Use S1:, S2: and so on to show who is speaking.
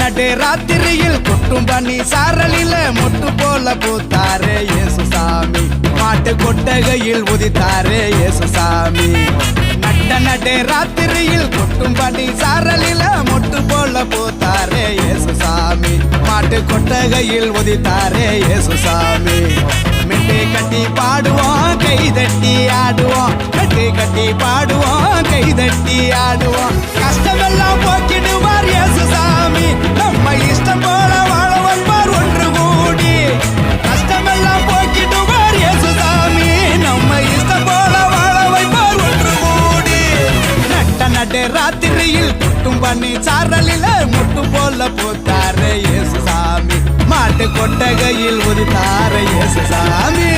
S1: நடு ராத்திரியில் கொட்டும் பனி சாரலில மொட்டு போல பூத்தாரே இயேசு சாமி மாட்டு கொட்டகையில் உதித்தாரே இயேசு சாமி நடு ராத்திரியில் கொட்டும் பனி சாரலில மொட்டு போல பூத்தாரே இயேசு சாமி மாட்டு கொட்டகையில் உதித்தாரே இயேசு சாமி மெட்டு கட்டி பாடுவோம் கை தட்டி ஆடுவோம் மெட்டு கட்டி பாடுவோம் கை தட்டி ஆடுவோம் கஷ்டமெல்லாம் போக்கிடுவார் இயேசு சாமி நம்ம இஷ்டம் போல வாழ வைப்பார் ஒன்று கூடி கஷ்டமெல்லாம் போக்கிடுவார் இயேசு சாமி நம்ம இஷ்டம் போல வாழ வைப்பார் ஒன்று கூடி நடு ராத்திரியில் கொட்டும் பண்ணி சாரலில முட்டு போல பூத்தாரே இயேசு சாமி மாட்டு கொட்டகையில் உதித்தாரே இயேசு சாமி